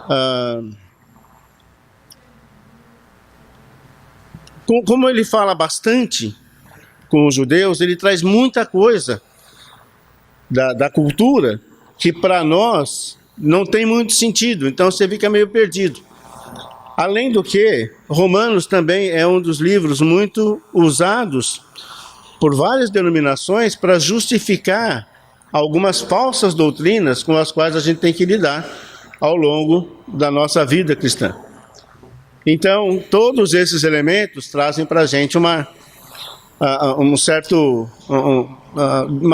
ah, como ele fala bastante com os judeus, ele traz muita coisa da cultura que para nós não tem muito sentido, então você fica meio perdido. Além do que, Romanos também é um dos livros muito usados por várias denominações para justificar algumas falsas doutrinas com as quais a gente tem que lidar ao longo da nossa vida cristã. Então, todos esses elementos trazem para a gente uma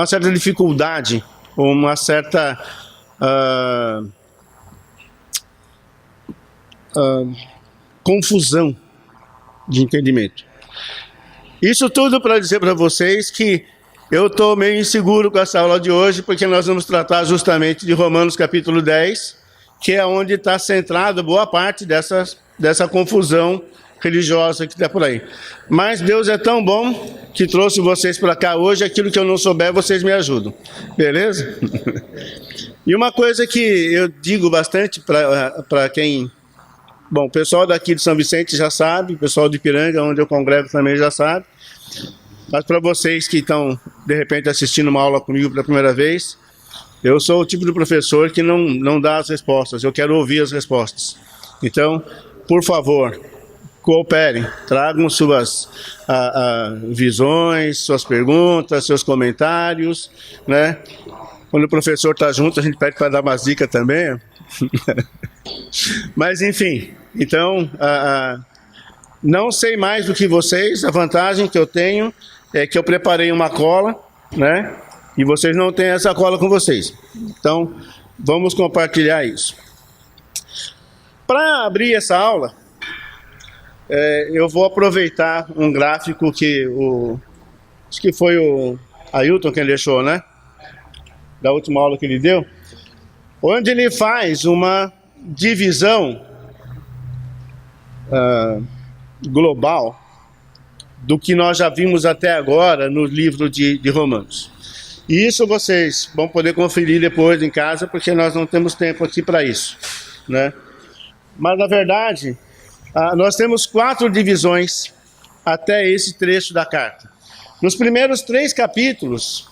certa dificuldade, uma certa confusão de entendimento. Isso tudo para dizer para vocês que eu estou meio inseguro com essa aula de hoje, porque nós vamos tratar justamente de Romanos capítulo 10, que é onde está centrada boa parte dessa confusão religiosa que está por aí. Mas Deus é tão bom que trouxe vocês para cá hoje, aquilo que eu não souber, vocês me ajudam. Beleza? E uma coisa que eu digo bastante para quem... Bom, o pessoal daqui de São Vicente já sabe, o pessoal de Ipiranga, onde eu congrego também já sabe. Mas para vocês que estão, de repente, assistindo uma aula comigo pela primeira vez, eu sou o tipo de professor que não dá as respostas, eu quero ouvir as respostas. Então, por favor, cooperem, tragam suas visões, suas perguntas, seus comentários, né? Quando o professor está junto, a gente pede para dar umas dicas também. Mas, enfim, então, não sei mais do que vocês, a vantagem que eu tenho é que eu preparei uma cola, né? E vocês não têm essa cola com vocês. Então, vamos compartilhar isso. Para abrir essa aula, eu vou aproveitar um gráfico que acho que foi o Ailton que ele deixou, né? Da última aula que ele deu, onde ele faz uma divisão global do que nós já vimos até agora no livro de Romanos. E isso vocês vão poder conferir depois em casa, porque nós não temos tempo aqui para isso, né? Mas, na verdade, nós temos 4 divisões até esse trecho da carta. Nos primeiros 3 capítulos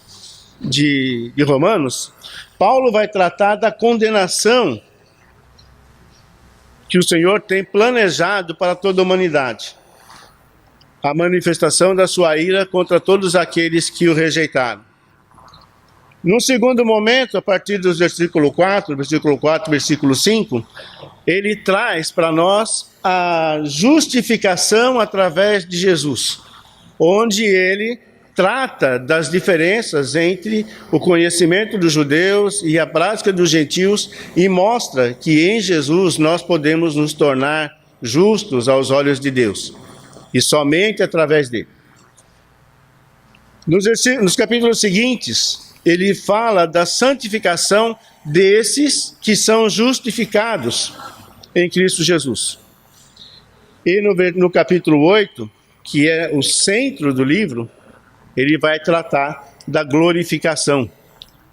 de Romanos, Paulo vai tratar da condenação que o Senhor tem planejado para toda a humanidade. A manifestação da sua ira contra todos aqueles que o rejeitaram. No segundo momento, a partir do versículo 4, versículo 5, ele traz para nós a justificação através de Jesus, onde ele trata das diferenças entre o conhecimento dos judeus e a prática dos gentios e mostra que em Jesus nós podemos nos tornar justos aos olhos de Deus, e somente através dele. Nos capítulos seguintes, ele fala da santificação desses que são justificados em Cristo Jesus. E no capítulo 8, que é o centro do livro, ele vai tratar da glorificação.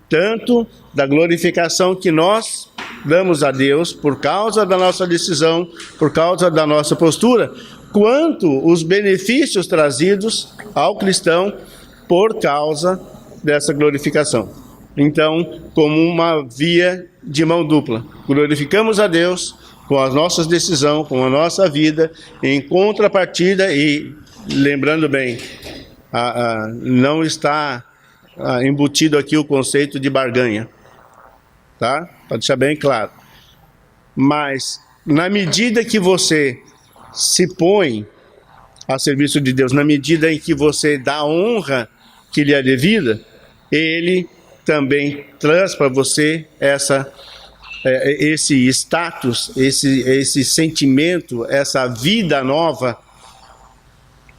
Tanto da glorificação que nós damos a Deus por causa da nossa decisão, por causa da nossa postura, quanto os benefícios trazidos ao cristão por causa dessa glorificação. Então, como uma via de mão dupla. Glorificamos a Deus com as nossas decisões, com a nossa vida, em contrapartida, e lembrando bem, não está embutido aqui o conceito de barganha, tá? Para deixar bem claro. Mas, na medida que você se põe a serviço de Deus, na medida em que você dá honra que lhe é devida, ele também traz para você esse status, esse sentimento, essa vida nova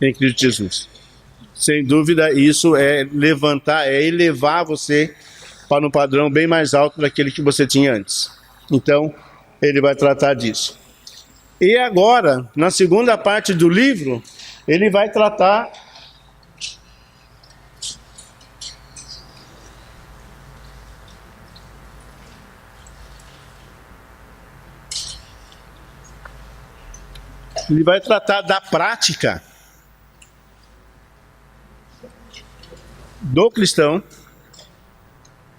em Cristo Jesus. Sem dúvida, isso é elevar você para um padrão bem mais alto daquele que você tinha antes. Então, ele vai tratar disso. E agora, na segunda parte do livro, ele vai tratar Ele vai tratar da prática do cristão,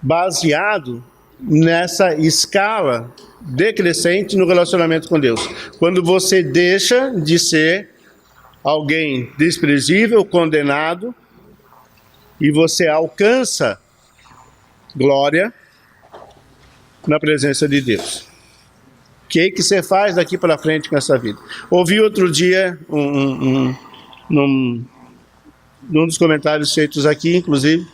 baseado nessa escala decrescente no relacionamento com Deus. Quando você deixa de ser alguém desprezível, condenado, e você alcança glória na presença de Deus. O que você faz daqui para frente com essa vida? Ouvi outro dia num dos comentários feitos aqui, inclusive,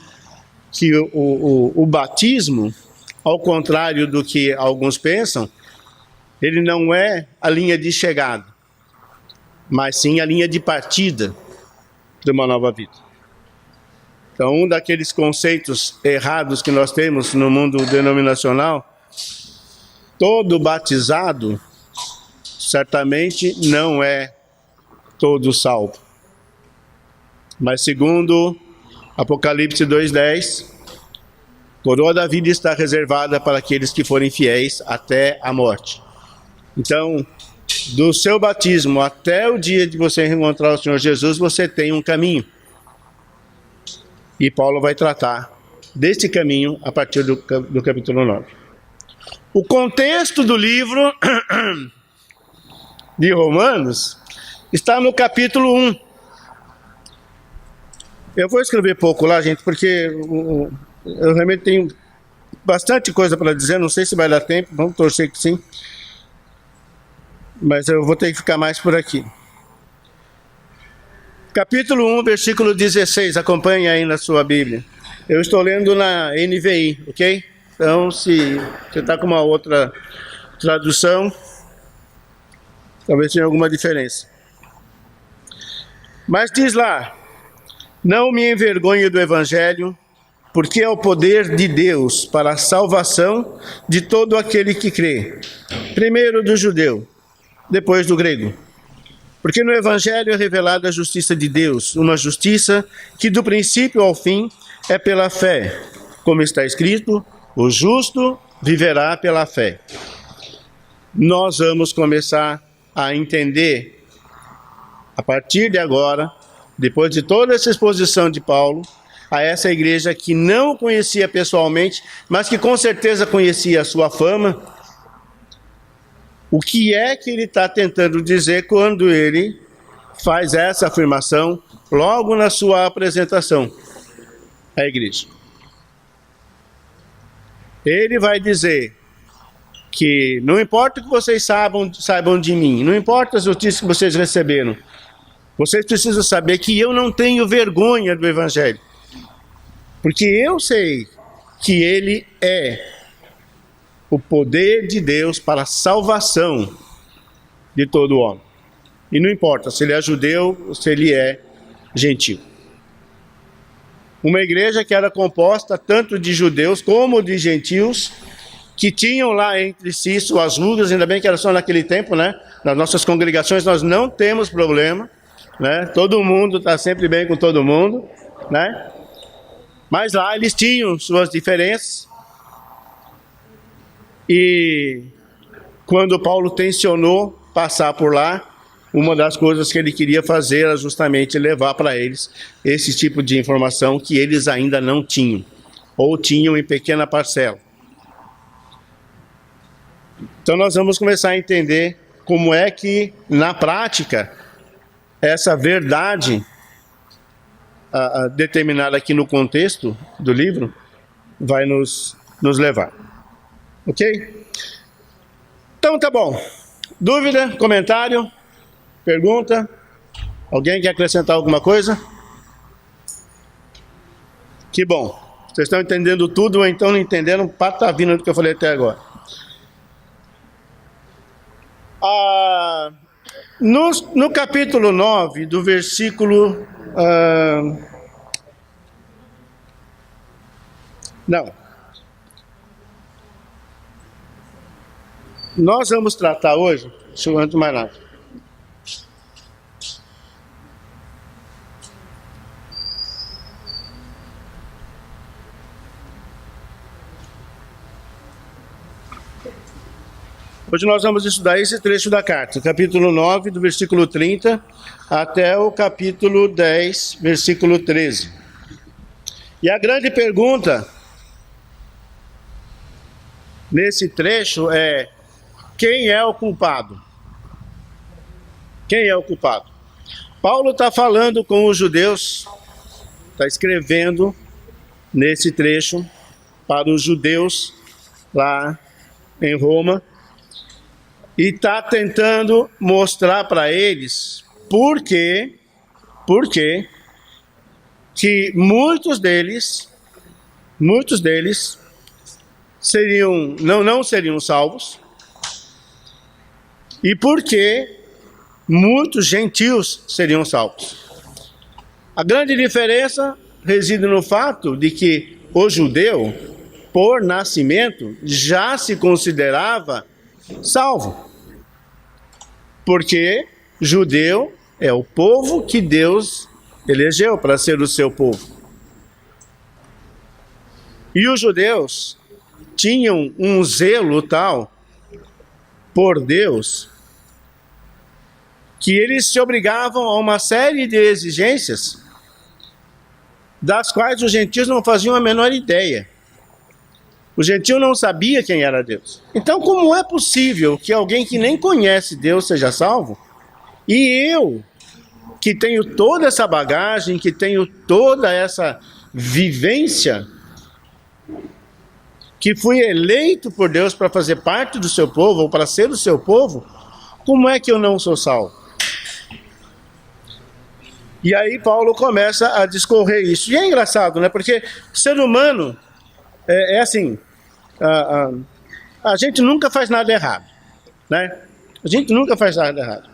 que o batismo, ao contrário do que alguns pensam, ele não é a linha de chegada, mas sim a linha de partida de uma nova vida. Então, um daqueles conceitos errados que nós temos no mundo denominacional, todo batizado certamente não é todo salvo. Mas segundo Apocalipse 2:10, coroa da vida está reservada para aqueles que forem fiéis até a morte. Então, do seu batismo até o dia de você encontrar o Senhor Jesus, você tem um caminho. E Paulo vai tratar desse caminho a partir do capítulo 9. O contexto do livro de Romanos está no capítulo 1. Eu vou escrever pouco lá, gente, porque eu realmente tenho bastante coisa para dizer, não sei se vai dar tempo, vamos torcer que sim. Mas eu vou ter que ficar mais por aqui. Capítulo 1, versículo 16, acompanhe aí na sua Bíblia. Eu estou lendo na NVI, ok? Então, se você está com uma outra tradução, talvez tenha alguma diferença. Mas diz lá: não me envergonhe do Evangelho, porque é o poder de Deus para a salvação de todo aquele que crê. Primeiro do judeu, depois do grego. Porque no Evangelho é revelada a justiça de Deus, uma justiça que do princípio ao fim é pela fé. Como está escrito, o justo viverá pela fé. Nós vamos começar a entender, a partir de agora, depois de toda essa exposição de Paulo, a essa igreja que não o conhecia pessoalmente, mas que com certeza conhecia a sua fama, o que é que ele está tentando dizer quando ele faz essa afirmação logo na sua apresentação à igreja? Ele vai dizer que não importa o que vocês saibam de mim, não importa as notícias que vocês receberam, vocês precisam saber que eu não tenho vergonha do Evangelho, porque eu sei que ele é o poder de Deus para a salvação de todo homem. E não importa se ele é judeu ou se ele é gentil. Uma igreja que era composta tanto de judeus como de gentios, que tinham lá entre si suas rugas, ainda bem que era só naquele tempo, né? Nas nossas congregações nós não temos problema, né? Todo mundo está sempre bem com todo mundo, né? Mas lá eles tinham suas diferenças. E quando Paulo tensionou passar por lá, uma das coisas que ele queria fazer era justamente levar para eles esse tipo de informação que eles ainda não tinham, ou tinham em pequena parcela. Então nós vamos começar a entender como é que, na prática, essa verdade determinada aqui no contexto do livro vai nos levar. Ok? Então tá bom. Dúvida, comentário, pergunta? Alguém quer acrescentar alguma coisa? Que bom. Vocês estão entendendo tudo ou então não entenderam patavina do que eu falei até agora. No capítulo 9, do versículo... Nós vamos tratar hoje, deixa eu antes mais nada. Hoje nós vamos estudar esse trecho da carta, capítulo 9, do versículo 30 até o capítulo 10, versículo 13. E a grande pergunta nesse trecho é: quem é o culpado? Quem é o culpado? Paulo está falando com os judeus, está escrevendo nesse trecho para os judeus lá em Roma, e está tentando mostrar para eles por que muitos deles seriam, não seriam salvos, e por que muitos gentios seriam salvos. A grande diferença reside no fato de que o judeu, por nascimento, já se considerava salvo, porque judeu é o povo que Deus elegeu para ser o seu povo. E os judeus tinham um zelo tal por Deus que eles se obrigavam a uma série de exigências das quais os gentios não faziam a menor ideia. O gentio não sabia quem era Deus. Então, como é possível que alguém que nem conhece Deus seja salvo? E eu, que tenho toda essa bagagem, que tenho toda essa vivência, que fui eleito por Deus para fazer parte do seu povo, ou para ser o seu povo, como é que eu não sou salvo? E aí Paulo começa a discorrer isso. E é engraçado, né? Porque o ser humano é assim, a gente nunca faz nada errado, né? A gente nunca faz nada errado.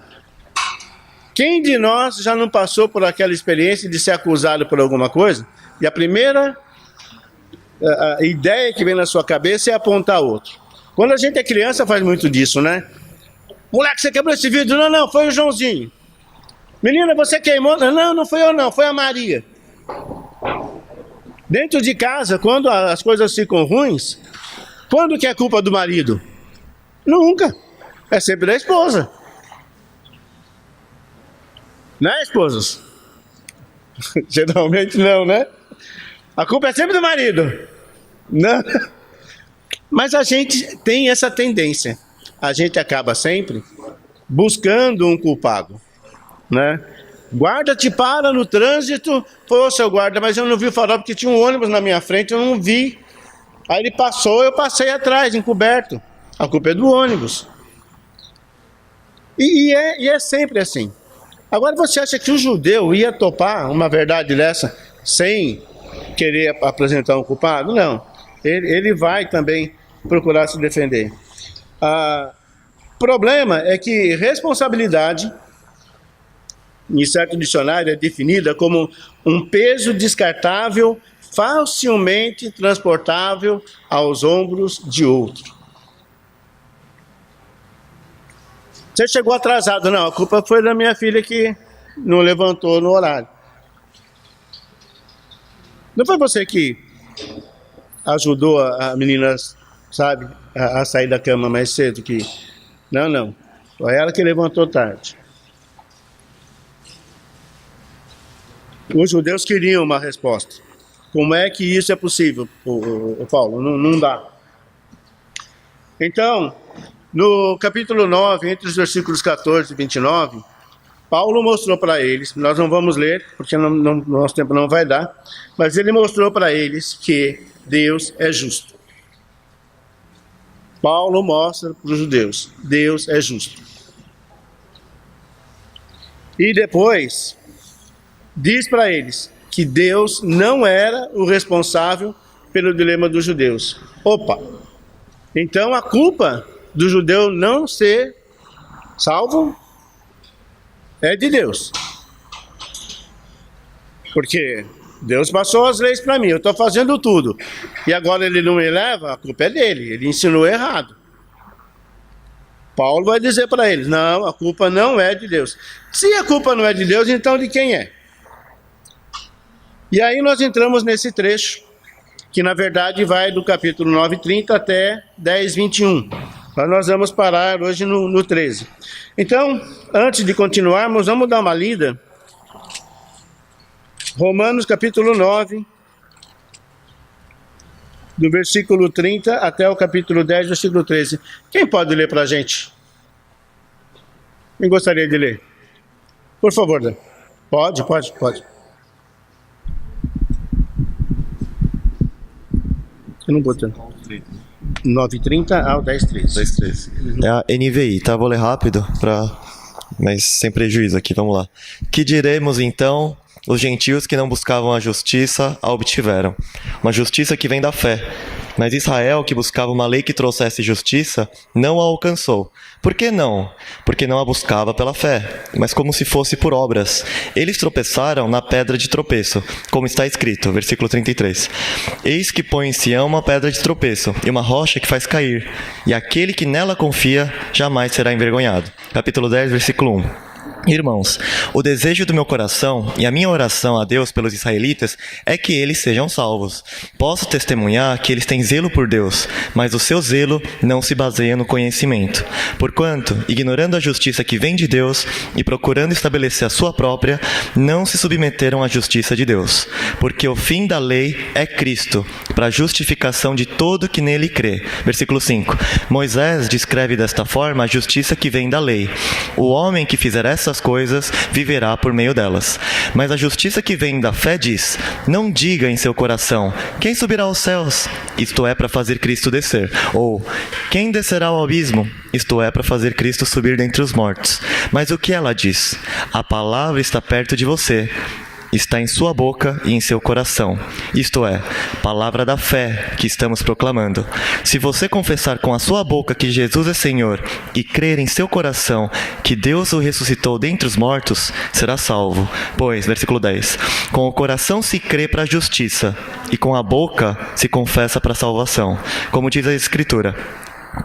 Quem de nós já não passou por aquela experiência de ser acusado por alguma coisa, e a primeira a ideia que vem na sua cabeça é apontar outro? Quando a gente é criança faz muito disso, né? Moleque, você quebrou esse vidro? Não, foi o Joãozinho. Menina, você queimou? Não, não foi eu não, foi a Maria. Dentro de casa, quando as coisas ficam ruins, quando que é culpa do marido? Nunca. É sempre da esposa. Né, esposas? Geralmente não, né? A culpa é sempre do marido. Não. Mas a gente tem essa tendência. A gente acaba sempre buscando um culpado, né? Guarda te para no trânsito. Pô, seu guarda, mas eu não vi o farol porque tinha um ônibus na minha frente, eu não vi. Aí ele passou, eu passei atrás, encoberto. A culpa é do ônibus. E é sempre assim. Agora, você acha que o judeu ia topar uma verdade dessa sem querer apresentar um culpado? Não. Ele vai também procurar se defender. O problema é que responsabilidade, em certo dicionário, é definida como um peso descartável, facilmente transportável aos ombros de outro. Você chegou atrasado? Não, a culpa foi da minha filha que não levantou no horário. Não foi você que ajudou a menina, sabe, a sair da cama mais cedo que... Não. Foi ela que levantou tarde. Os judeus queriam uma resposta. Como é que isso é possível, Paulo? Não dá. Então, no capítulo 9, entre os versículos 14 e 29, Paulo mostrou para eles, nós não vamos ler, porque nosso tempo não vai dar, mas ele mostrou para eles que Deus é justo. Paulo mostra para os judeus, Deus é justo. E depois diz para eles que Deus não era o responsável pelo dilema dos judeus. Opa! Então a culpa do judeu não ser salvo é de Deus. Porque Deus passou as leis para mim, eu estou fazendo tudo. E agora ele não me leva, a culpa é dele, ele ensinou errado. Paulo vai dizer para eles, não, a culpa não é de Deus. Se a culpa não é de Deus, então de quem é? E aí nós entramos nesse trecho, que na verdade vai do capítulo 9:30 até 10:21. Mas nós vamos parar hoje no 13. Então, antes de continuarmos, vamos dar uma lida. Romanos capítulo 9, do versículo 30 até o capítulo 10, versículo 13. Quem pode ler para a gente? Quem gostaria de ler? Por favor, Dan. Pode. Eu não botei. 9h30 ao 10h13. É a NVI, tá? Vou ler rápido, mas sem prejuízo aqui, vamos lá. Que diremos então? Os gentios que não buscavam a justiça a obtiveram, uma justiça que vem da fé. Mas Israel, que buscava uma lei que trouxesse justiça, não a alcançou. Por que não? Porque não a buscava pela fé, mas como se fosse por obras. Eles tropeçaram na pedra de tropeço, como está escrito, versículo 33. Eis que põe em Sião uma pedra de tropeço, e uma rocha que faz cair, e aquele que nela confia jamais será envergonhado. Capítulo 10, versículo 1. Irmãos, o desejo do meu coração e a minha oração a Deus pelos israelitas é que eles sejam salvos. Posso testemunhar que eles têm zelo por Deus, mas o seu zelo não se baseia no conhecimento. Porquanto, ignorando a justiça que vem de Deus e procurando estabelecer a sua própria, não se submeteram à justiça de Deus. Porque o fim da lei é Cristo, para a justificação de todo que nele crê. Versículo 5. Moisés descreve desta forma a justiça que vem da lei. O homem que fizer essas coisas viverá por meio delas. Mas a justiça que vem da fé diz: não diga em seu coração: quem subirá aos céus? Isto é, para fazer Cristo descer. Ou, quem descerá ao abismo? Isto é, para fazer Cristo subir dentre os mortos. Mas o que ela diz? A palavra está perto de você, está em sua boca e em seu coração. Isto é, palavra da fé que estamos proclamando. Se você confessar com a sua boca que Jesus é Senhor e crer em seu coração que Deus o ressuscitou dentre os mortos, será salvo. Pois, versículo 10, com o coração se crê para a justiça e com a boca se confessa para a salvação. Como diz a Escritura: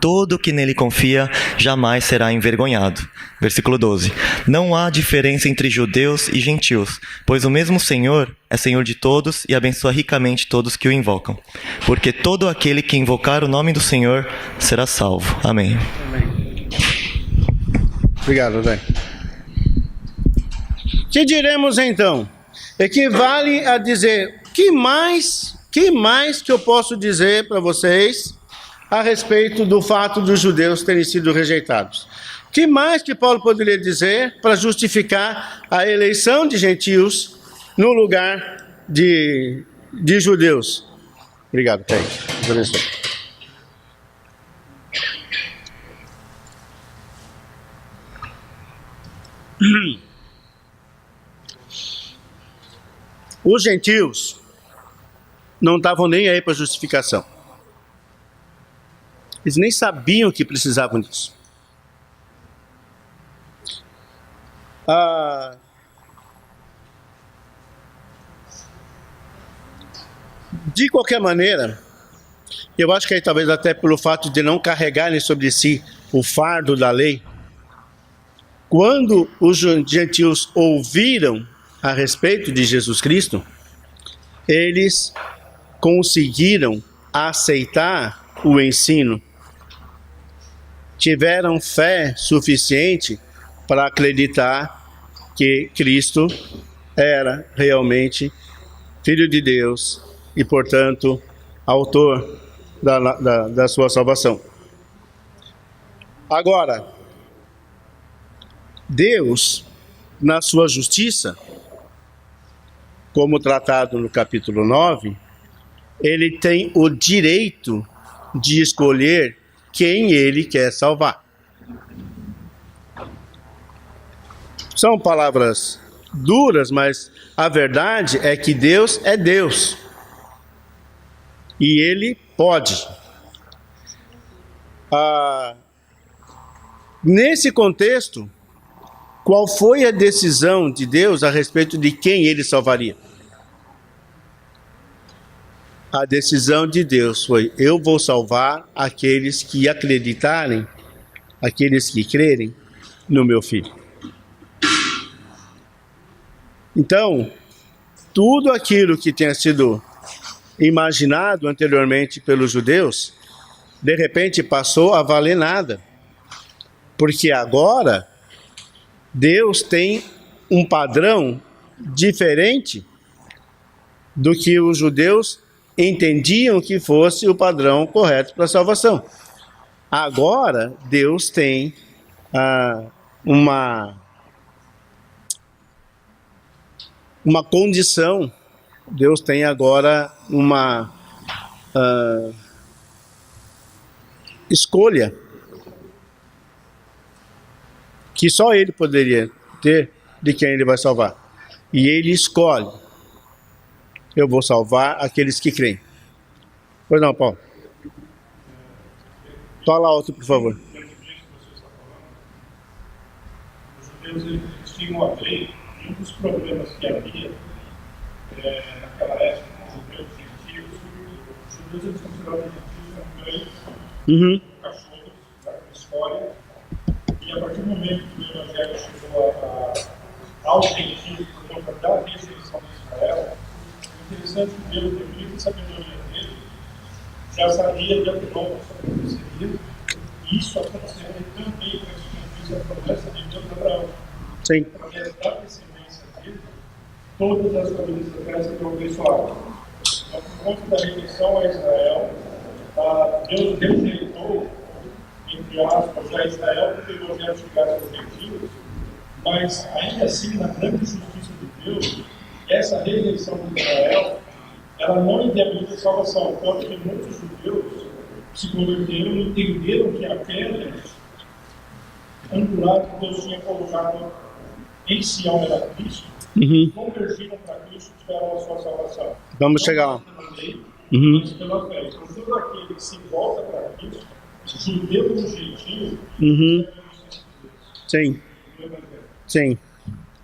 todo que nele confia jamais será envergonhado. Versículo 12. Não há diferença entre judeus e gentios, pois o mesmo Senhor é Senhor de todos e abençoa ricamente todos que o invocam. Porque todo aquele que invocar o nome do Senhor será salvo. Amém. Amém. Obrigado, Zé. Que diremos então? Equivale a dizer, que mais que eu posso dizer para vocês a respeito do fato dos judeus terem sido rejeitados? Que mais que Paulo poderia dizer para justificar a eleição de gentios no lugar de judeus? Obrigado, Ted. Os gentios não estavam nem aí para justificação. Eles nem sabiam que precisavam disso. De qualquer maneira, eu acho que aí talvez até pelo fato de não carregarem sobre si o fardo da lei, quando os gentios ouviram a respeito de Jesus Cristo, eles conseguiram aceitar o ensino, tiveram fé suficiente para acreditar que Cristo era realmente Filho de Deus e, portanto, autor da sua salvação. Agora, Deus, na sua justiça, como tratado no capítulo 9, ele tem o direito de escolher quem ele quer salvar. São palavras duras, mas a verdade é que Deus é Deus. E ele pode. Nesse contexto, qual foi a decisão de Deus a respeito de quem ele salvaria? A decisão de Deus foi: eu vou salvar aqueles que acreditarem, aqueles que crerem no meu Filho. Então, tudo aquilo que tinha sido imaginado anteriormente pelos judeus de repente passou a valer nada. Porque agora Deus tem um padrão diferente do que os judeus entendiam que fosse o padrão correto para a salvação. Agora Deus tem uma condição, Deus tem agora uma escolha que só Ele poderia ter de quem Ele vai salvar. E Ele escolhe: eu vou salvar aqueles que creem. Pois não, Paulo? Fala alto, por favor. Os judeus eles tinham a lei, e um dos problemas que havia naquela época com os judeus gentios, os judeus eles consideravam os gentios como cachorros da história, e a partir do momento que o Evangelho chegou aos gentios por conta da rejeição de Israel, o interessante é que Deus, devido à sabedoria dele, já sabia de antemão o que aconteceria, e isso aconteceria também com essa promessa de Deus a Abraão. Sim. Através da descendência dele, todas as famílias da terra serão abençoadas. Então, por conta da rejeição a Israel, Deus rejeitou, entre aspas, a Israel porque o Evangelho chegasse aos gentios, mas ainda assim, na grande justiça de Deus, essa rejeição de Israel, ela não inviabiliza a salvação, tanto que muitos judeus se converteram e entenderam que a pedra angular que Deus tinha colocado em Sião era Cristo, convergiram para Cristo e tiveram a sua salvação. Vamos chegar lá. Mas pela fé. Então, todo aquele que se volta para Cristo, judeu ou gentio, Sim. Sim.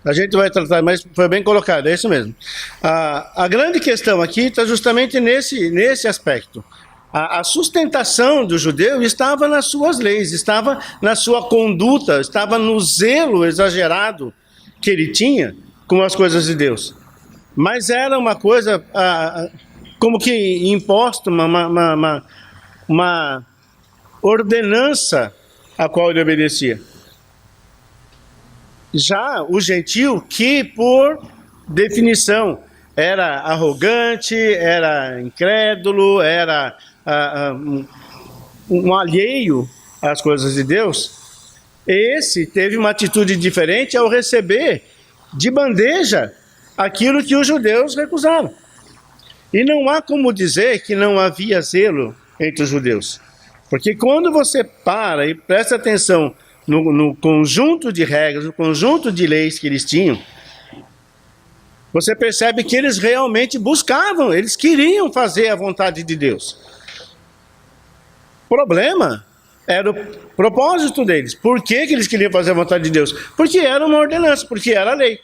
A gente vai tratar, mas foi bem colocado, é isso mesmo. A grande questão aqui está justamente nesse aspecto. A sustentação do judeu estava nas suas leis, estava na sua conduta, estava no zelo exagerado que ele tinha com as coisas de Deus. Mas era uma coisa como que imposta, uma ordenança a qual ele obedecia. Já o gentio, que por definição era arrogante, era incrédulo, era um alheio às coisas de Deus, esse teve uma atitude diferente ao receber de bandeja aquilo que os judeus recusaram. E não há como dizer que não havia zelo entre os judeus, porque quando você para e presta atenção no conjunto de regras, no conjunto de leis que eles tinham, você percebe que eles realmente buscavam, eles queriam fazer a vontade de Deus. O problema era o propósito deles. Por que eles queriam fazer a vontade de Deus? Porque era uma ordenança, porque era a lei.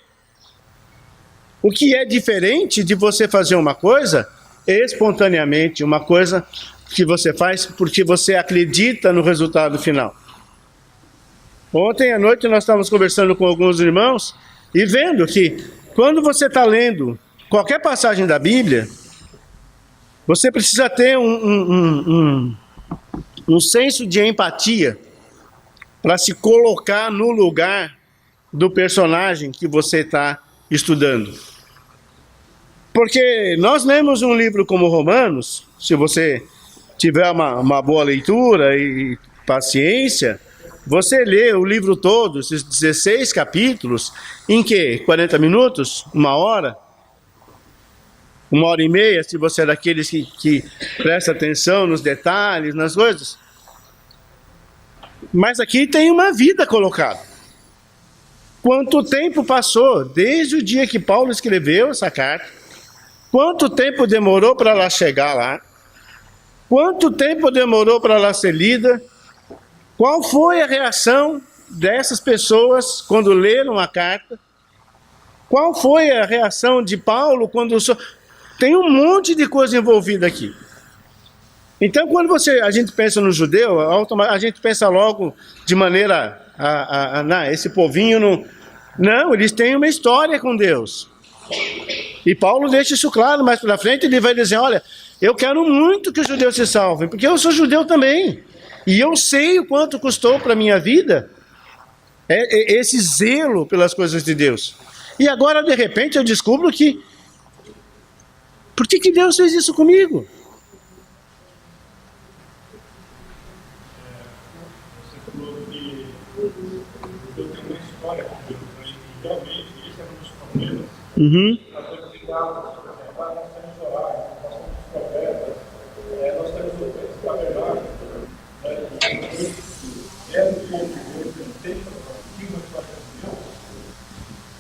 O que é diferente de você fazer uma coisa espontaneamente, uma coisa que você faz porque você acredita no resultado final. Ontem à noite nós estávamos conversando com alguns irmãos e vendo que quando você está lendo qualquer passagem da Bíblia, você precisa ter um senso de empatia para se colocar no lugar do personagem que você está estudando. Porque nós lemos um livro como Romanos, se você tiver uma boa leitura e paciência, você lê o livro todo, esses 16 capítulos, em que? 40 minutos? 1 hora? 1h30, se você é daqueles que presta atenção nos detalhes, nas coisas. Mas aqui tem uma vida colocada. Quanto tempo passou desde o dia que Paulo escreveu essa carta? Quanto tempo demorou para ela chegar lá? Quanto tempo demorou para ela ser lida? Qual foi a reação dessas pessoas quando leram a carta? Qual foi a reação de Paulo quando... Tem um monte de coisa envolvida aqui. Então, quando a gente pensa no judeu, a gente pensa logo de maneira... esse povinho não... Não, eles têm uma história com Deus. E Paulo deixa isso claro, mais para frente ele vai dizer, olha, Eu quero muito que os judeus se salvem, porque eu sou judeu também. E eu sei o quanto custou para a minha vida esse zelo pelas coisas de Deus. E agora, de repente, eu descubro que... Por que Deus fez isso comigo? Você falou que eu tenho uma história com Deus, né? E realmente, esse é um dos problemas. Uhum. Nós temos cuidado, nós temos orar, nós temos profetas, nós temos o tabernáculo, é um povo de Deus, ele tem uma história com Deus,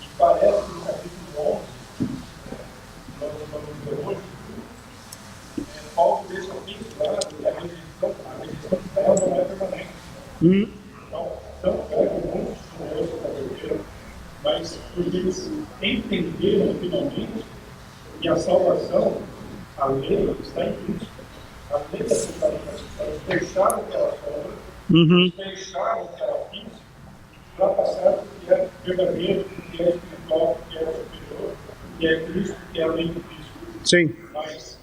e parece que no capítulo 11, nós vamos ver hoje, Paulo deixa bem claro que a religião dela não é permanente. Então, pega muitos judeus da igreja, mas porque eles entenderam finalmente que a salvação, a lei, está em Cristo. A lei da separação, eles deixaram que ela sombra, deixaram que ela física, para passar o que é verdadeiro, o que é espiritual, o que é superior, o que é Cristo, o que é a lei de Cristo. Sim. Mas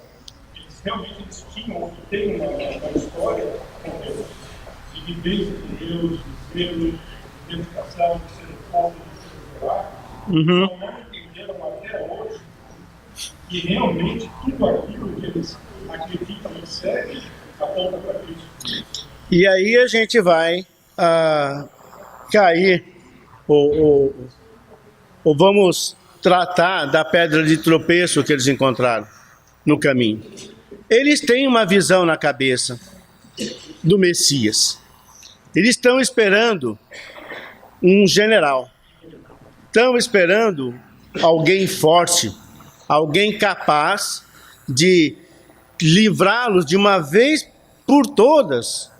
realmente eles tinham, tem uma história com Deus, de vivência de Deus, de zelo, de dedicação, de ser um povo, de ser orar, não entenderam até hoje que realmente tudo aquilo que eles acreditam e seguem aponta para Cristo. E aí a gente vai cair, ou vamos tratar da pedra de tropeço que eles encontraram no caminho. Eles têm uma visão na cabeça do Messias. Eles estão esperando um general. Estão esperando alguém forte, alguém capaz de livrá-los de uma vez por todas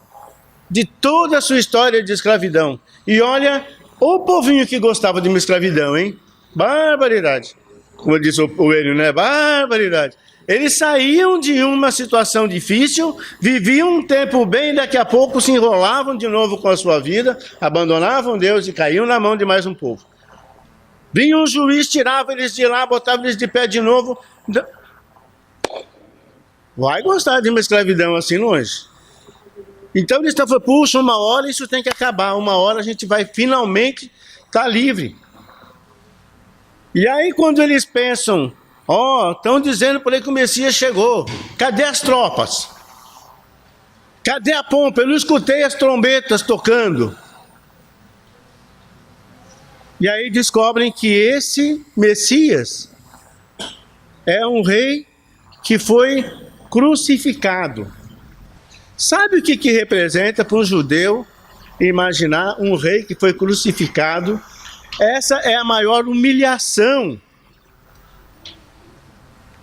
de toda a sua história de escravidão. E olha, o povinho que gostava de uma escravidão, hein? Barbaridade. Como disse o Enio, né? Barbaridade. Eles saíam de uma situação difícil, viviam um tempo bem, daqui a pouco se enrolavam de novo com a sua vida, abandonavam Deus e caíam na mão de mais um povo. Vinha um juiz, tirava eles de lá, botava eles de pé de novo. Vai gostar de uma escravidão assim longe. Então eles estão falando, puxa, uma hora isso tem que acabar, uma hora a gente vai finalmente estar livre. E aí quando eles pensam, estão dizendo por aí que o Messias chegou, cadê as tropas? Cadê a pompa? Eu não escutei as trombetas tocando. E aí descobrem que esse Messias é um rei que foi crucificado. Sabe o que representa para um judeu imaginar um rei que foi crucificado? Essa é a maior humilhação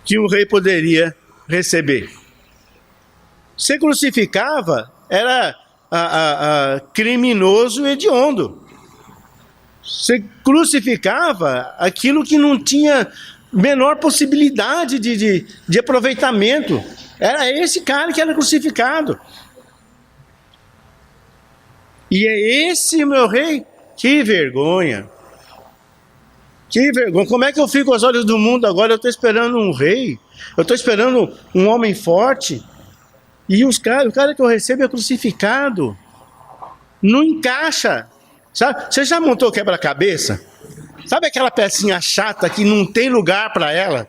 que um rei poderia receber. Ser crucificava era criminoso e hediondo. Você crucificava aquilo que não tinha menor possibilidade de aproveitamento. Era esse cara que era crucificado. E é esse meu rei? Que vergonha. Que vergonha. Como é que eu fico aos olhos do mundo agora? Eu estou esperando um rei. Eu estou esperando um homem forte. E o cara que eu recebo é crucificado. Não encaixa. Sabe? Você já montou quebra-cabeça? Sabe aquela pecinha chata que não tem lugar para ela?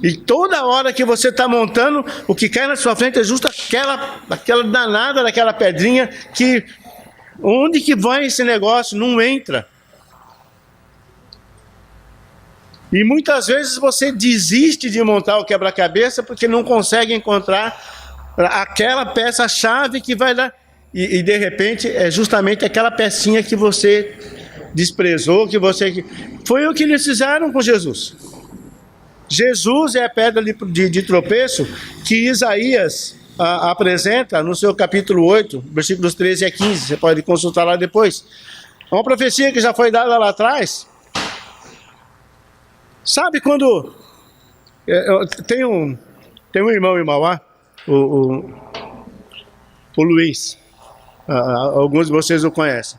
E toda hora que você está montando, o que cai na sua frente é justo aquela danada daquela pedrinha que... Onde que vai esse negócio? Não entra. E muitas vezes você desiste de montar o quebra-cabeça porque não consegue encontrar aquela peça-chave que vai dar... E de repente é justamente aquela pecinha que você desprezou, Foi o que eles fizeram com Jesus. Jesus é a pedra de tropeço que Isaías apresenta no seu capítulo 8, versículos 13 a 15. Você pode consultar lá depois. É uma profecia que já foi dada lá atrás. Sabe quando... Tem um irmão em Mauá, o Luiz. Alguns de vocês o conhecem.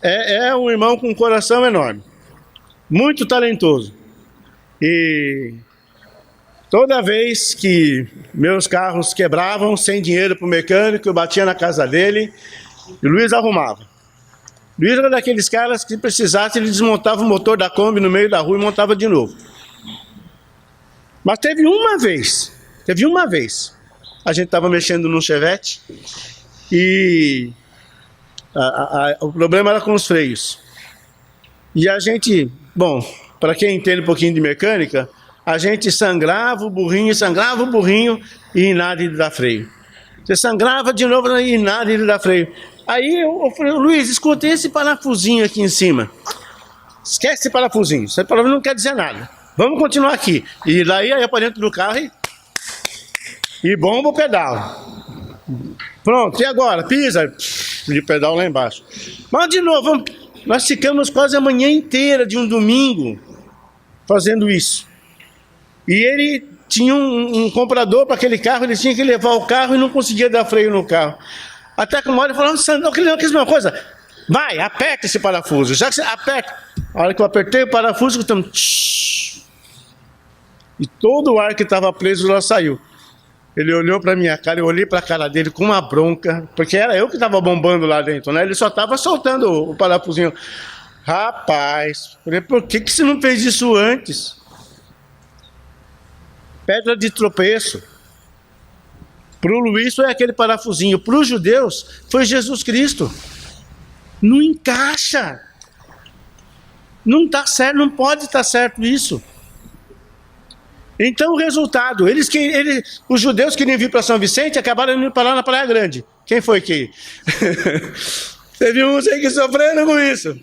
É um irmão com um coração enorme. Muito talentoso. E Toda vez que meus carros quebravam, sem dinheiro para o mecânico, eu batia na casa dele e o Luiz arrumava. O Luiz era daqueles caras que, se precisasse, ele desmontava o motor da Kombi no meio da rua e montava de novo. Mas teve uma vez, a gente estava mexendo num Chevette e o problema era com os freios. E a gente, bom, para quem entende um pouquinho de mecânica, a gente sangrava o burrinho e nada de dar freio. Você sangrava de novo e nada de dar freio. Aí eu falei, Luiz, escuta esse parafusinho aqui em cima. Esquece esse parafusinho, esse parafuso não quer dizer nada. Vamos continuar aqui. E daí eu ia para dentro do carro e bomba o pedal. Pronto, e agora? Pisa. De pedal lá embaixo. Mas de novo, nós ficamos quase a manhã inteira de um domingo fazendo isso. E ele tinha um comprador para aquele carro, ele tinha que levar o carro e não conseguia dar freio no carro. Até que uma hora ele falou, não quis a mesma coisa. Vai, aperta esse parafuso. Já que você aperta. A hora que eu apertei o parafuso, e todo o ar que estava preso lá saiu. Ele olhou para minha cara, eu olhei para a cara dele com uma bronca, porque era eu que estava bombando lá dentro, né? Ele só estava soltando o parafusinho. Rapaz, falei, por que você não fez isso antes? Pedra de tropeço. Para o Luiz foi aquele parafusinho, para os judeus foi Jesus Cristo. Não encaixa. Não está certo, não pode estar certo isso. Então o resultado, os judeus queriam vir para São Vicente, acabaram indo para lá na Praia Grande. Quem foi que? Teve uns aí que sofreram com isso.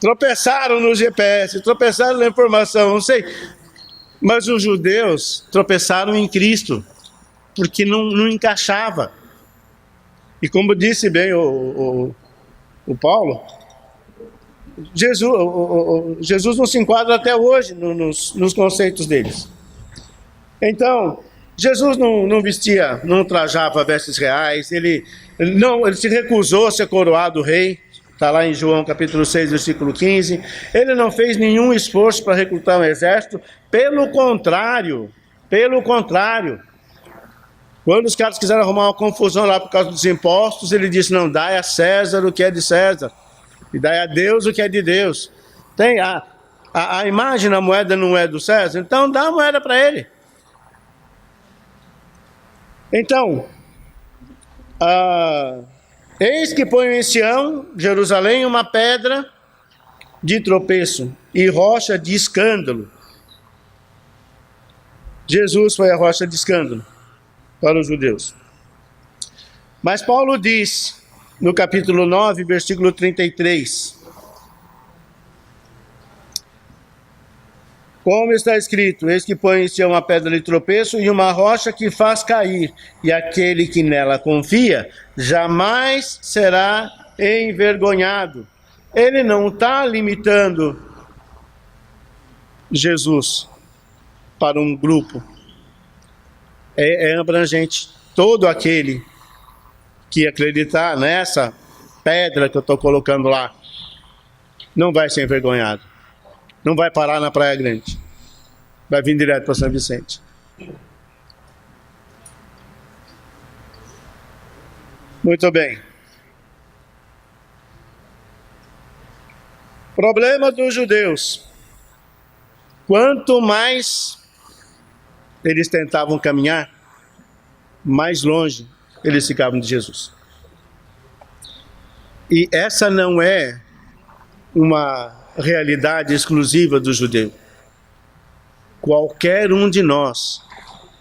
Tropeçaram no GPS, tropeçaram na informação, não sei. Mas os judeus tropeçaram em Cristo, porque não encaixava. E como disse bem o Paulo, Jesus não se enquadra até hoje nos conceitos deles. Então, Jesus não vestia, não trajava vestes reais, ele se recusou a ser coroado rei, está lá em João capítulo 6, versículo 15. Ele não fez nenhum esforço para recrutar um exército, pelo contrário, quando os caras quiseram arrumar uma confusão lá por causa dos impostos, ele disse, não, dai a César o que é de César, e dai a Deus o que é de Deus. Tem a imagem na moeda não é do César, então dá a moeda para ele. Então, eis que ponho em Sião, Jerusalém, uma pedra de tropeço e rocha de escândalo. Jesus foi a rocha de escândalo para os judeus. Mas Paulo diz, no capítulo 9, versículo 33, como está escrito, eis que põe em si uma pedra de tropeço e uma rocha que faz cair, e aquele que nela confia jamais será envergonhado. Ele não está limitando Jesus para um grupo. É abrangente. Todo aquele que acreditar nessa pedra que eu estou colocando lá, não vai ser envergonhado. Não vai parar na Praia Grande. Vai vir direto para São Vicente. Muito bem. Problema dos judeus. Quanto mais eles tentavam caminhar, mais longe eles ficavam de Jesus. E essa não é uma realidade exclusiva do judeu. Qualquer um de nós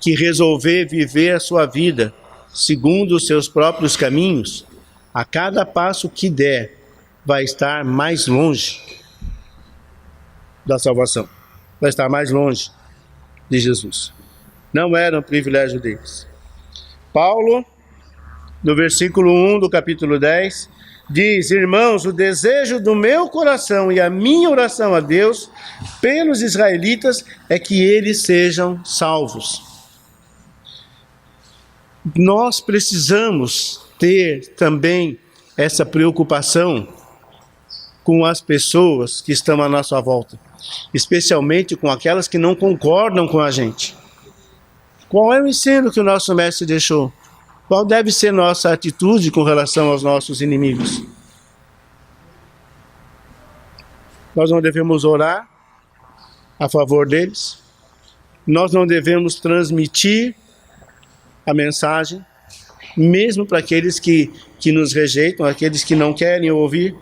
que resolver viver a sua vida segundo os seus próprios caminhos, a cada passo que der, vai estar mais longe da salvação. Vai estar mais longe de Jesus. Não era um privilégio deles. Paulo, no versículo 1 do capítulo 10, diz, irmãos, o desejo do meu coração e a minha oração a Deus pelos israelitas é que eles sejam salvos. Nós precisamos ter também essa preocupação com as pessoas que estão à nossa volta, especialmente com aquelas que não concordam com a gente. Qual é o ensino que o nosso mestre deixou? Qual deve ser nossa atitude com relação aos nossos inimigos? Nós não devemos orar a favor deles. Nós não devemos transmitir a mensagem, mesmo para aqueles que nos rejeitam, aqueles que não querem ouvir.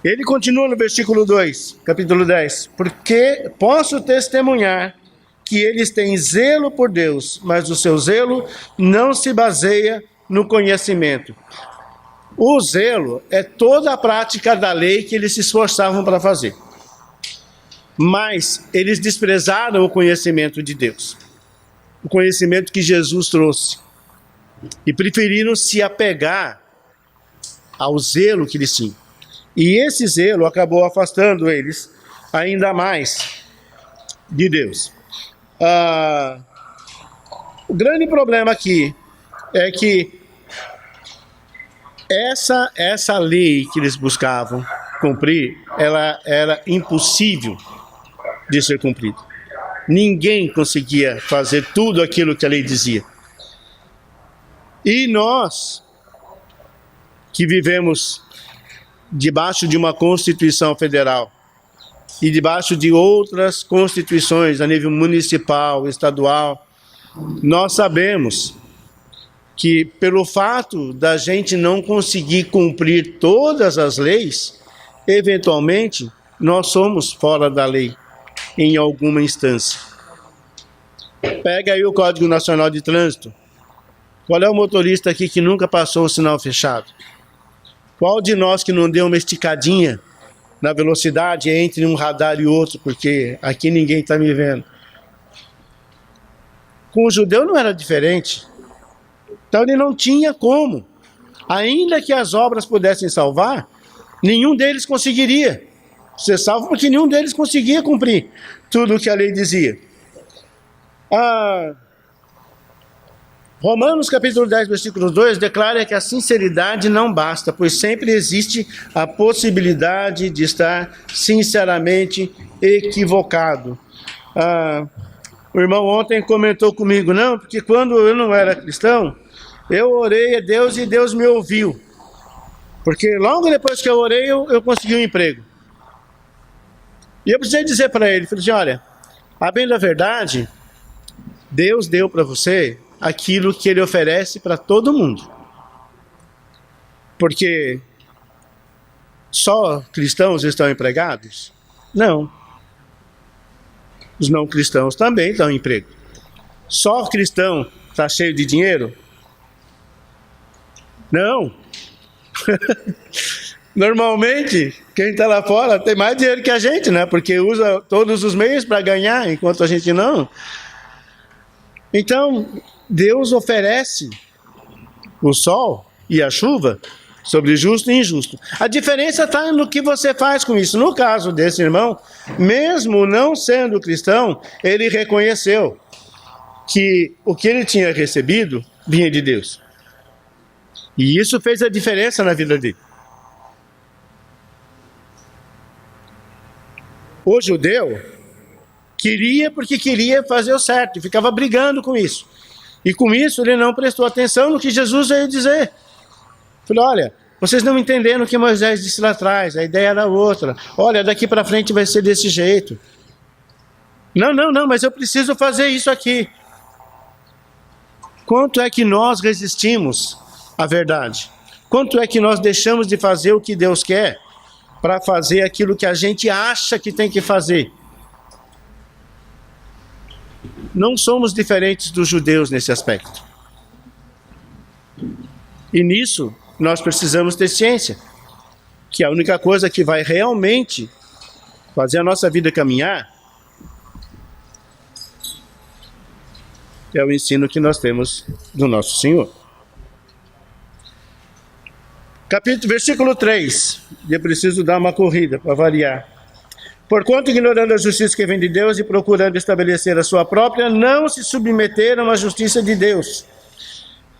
Ele continua no versículo 2, capítulo 10. Porque posso testemunhar que eles têm zelo por Deus, mas o seu zelo não se baseia no conhecimento. O zelo é toda a prática da lei que eles se esforçavam para fazer. Mas eles desprezaram o conhecimento de Deus, o conhecimento que Jesus trouxe, e preferiram se apegar ao zelo que eles tinham. E esse zelo acabou afastando eles ainda mais de Deus. O grande problema aqui é que essa lei que eles buscavam cumprir, ela era impossível de ser cumprida. Ninguém conseguia fazer tudo aquilo que a lei dizia. E nós, que vivemos debaixo de uma Constituição Federal e debaixo de outras constituições a nível municipal, estadual, nós sabemos que pelo fato da gente não conseguir cumprir todas as leis, eventualmente nós somos fora da lei em alguma instância. Pega aí o Código Nacional de Trânsito. Qual é o motorista aqui que nunca passou o sinal fechado? Qual de nós que não deu uma esticadinha na velocidade entre um radar e outro, porque aqui ninguém está me vendo? Com o judeu não era diferente. Então ele não tinha como. Ainda que as obras pudessem salvar, nenhum deles conseguiria ser salvo, porque nenhum deles conseguia cumprir tudo o que a lei dizia. Romanos capítulo 10, versículo 2, declara que a sinceridade não basta, pois sempre existe a possibilidade de estar sinceramente equivocado. O irmão ontem comentou comigo, não, porque quando eu não era cristão, eu orei a Deus e Deus me ouviu. Porque logo depois que eu orei, eu consegui um emprego. E eu precisei dizer para ele, falei assim, olha, a bem da verdade, Deus deu para você aquilo que Ele oferece para todo mundo. Porque só cristãos estão empregados? Não. Os não cristãos também estão em emprego. Só cristão está cheio de dinheiro? Não. Normalmente, quem está lá fora tem mais dinheiro que a gente, né? Porque usa todos os meios para ganhar, enquanto a gente não. Então, Deus oferece o sol e a chuva sobre justo e injusto. A diferença está no que você faz com isso. No caso desse irmão, mesmo não sendo cristão, ele reconheceu que o que ele tinha recebido vinha de Deus. E isso fez a diferença na vida dele. O judeu queria porque queria fazer o certo, e ficava brigando com isso. E com isso ele não prestou atenção no que Jesus veio dizer. Falei, olha, vocês não entenderam o que Moisés disse lá atrás, a ideia era outra. Olha, daqui para frente vai ser desse jeito. Não, mas eu preciso fazer isso aqui. Quanto é que nós resistimos à verdade? Quanto é que nós deixamos de fazer o que Deus quer para fazer aquilo que a gente acha que tem que fazer? Não somos diferentes dos judeus nesse aspecto. E nisso, nós precisamos ter ciência, que a única coisa que vai realmente fazer a nossa vida caminhar é o ensino que nós temos do nosso Senhor. Versículo 3, eu preciso dar uma corrida para variar. Porquanto, ignorando a justiça que vem de Deus e procurando estabelecer a sua própria, não se submeteram à justiça de Deus.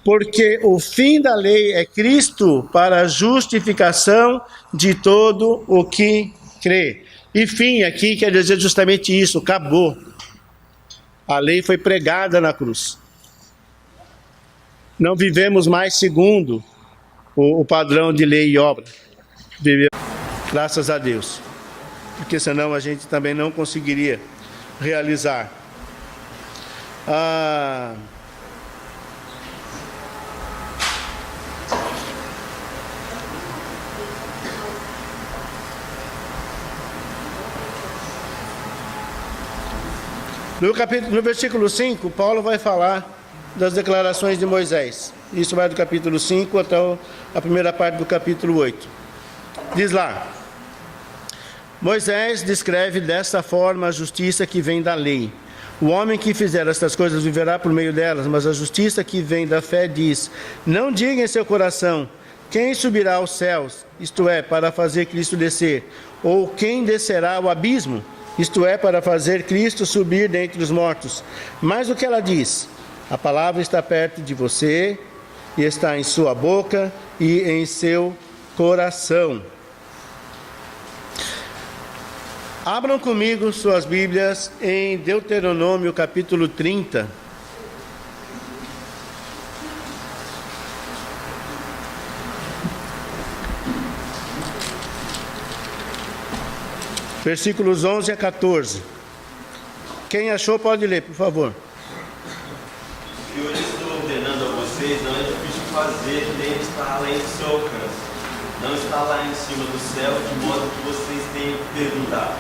Porque o fim da lei é Cristo para a justificação de todo o que crê. E fim aqui quer dizer justamente isso, acabou. A lei foi pregada na cruz. Não vivemos mais segundo o padrão de lei e obra. Vivemos, graças a Deus. Porque senão a gente também não conseguiria realizar. No versículo 5, Paulo vai falar das declarações de Moisés. Isso vai do capítulo 5 até a primeira parte do capítulo 8. Diz lá: Moisés descreve desta forma a justiça que vem da lei. O homem que fizer estas coisas viverá por meio delas, mas a justiça que vem da fé diz: não diga em seu coração, quem subirá aos céus, isto é, para fazer Cristo descer, ou quem descerá ao abismo, isto é, para fazer Cristo subir dentre os mortos. Mas o que ela diz? A palavra está perto de você, e está em sua boca e em seu coração. Abram comigo suas Bíblias em Deuteronômio capítulo 30. Versículos 11 a 14. Quem achou pode ler, por favor. O que hoje estou ordenando a vocês não é difícil de fazer, nem está além do seu alcance. Não está lá em cima do céu, de modo que vocês tenham que perguntar: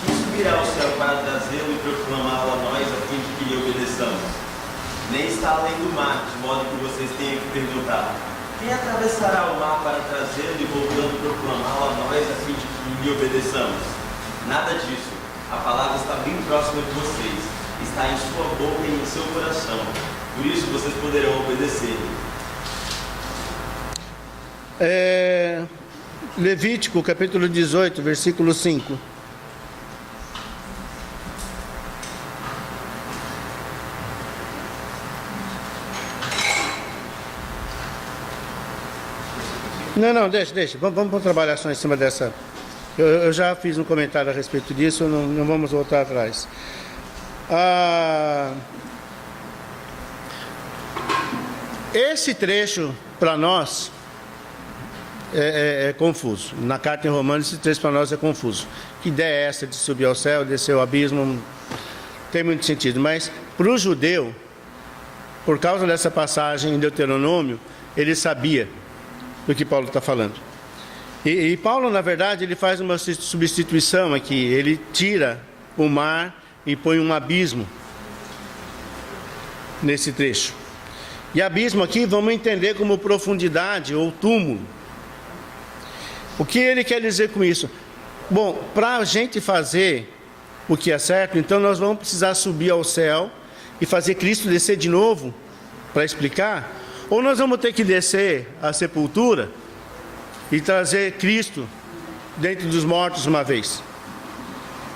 quem subirá ao céu para trazê-lo e proclamá-lo a nós, a fim de que lhe obedeçamos? Nem está além do mar, de modo que vocês tenham que perguntar: quem atravessará o mar para trazê-lo e voltando proclamá-lo a nós, a fim de que lhe obedeçamos? Nada disso. A palavra está bem próxima de vocês. Está em sua boca e em seu coração. Por isso vocês poderão obedecer. Levítico, capítulo 18, versículo 5. Não, deixa. Vamos trabalhar só em cima dessa. Eu já fiz um comentário a respeito disso, não vamos voltar atrás. Esse trecho, para nós, é confuso. Na carta em Romanos, esse trecho para nós é confuso. Que ideia é essa de subir ao céu, descer ao abismo? Não tem muito sentido. Mas, para o judeu, por causa dessa passagem em Deuteronômio, ele sabia do que Paulo está falando. E Paulo, na verdade, ele faz uma substituição aqui. Ele tira o mar e põe um abismo nesse trecho. E abismo aqui vamos entender como profundidade ou túmulo. O que ele quer dizer com isso? Bom, para a gente fazer o que é certo, então nós vamos precisar subir ao céu e fazer Cristo descer de novo para explicar, ou nós vamos ter que descer à sepultura e trazer Cristo dentre dos mortos uma vez.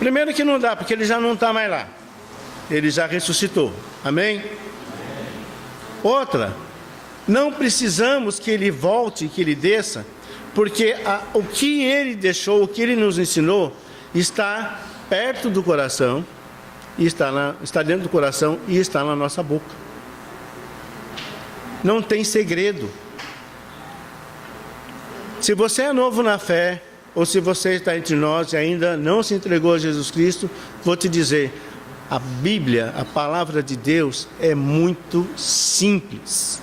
Primeiro que não dá, porque ele já não está mais lá. Ele já ressuscitou. Amém? Outra, não precisamos que ele volte, que ele desça, porque o que ele deixou, o que ele nos ensinou, está perto do coração, e está dentro do coração e está na nossa boca. Não tem segredo. Se você é novo na fé, ou se você está entre nós e ainda não se entregou a Jesus Cristo, vou te dizer, a Bíblia, a palavra de Deus, é muito simples.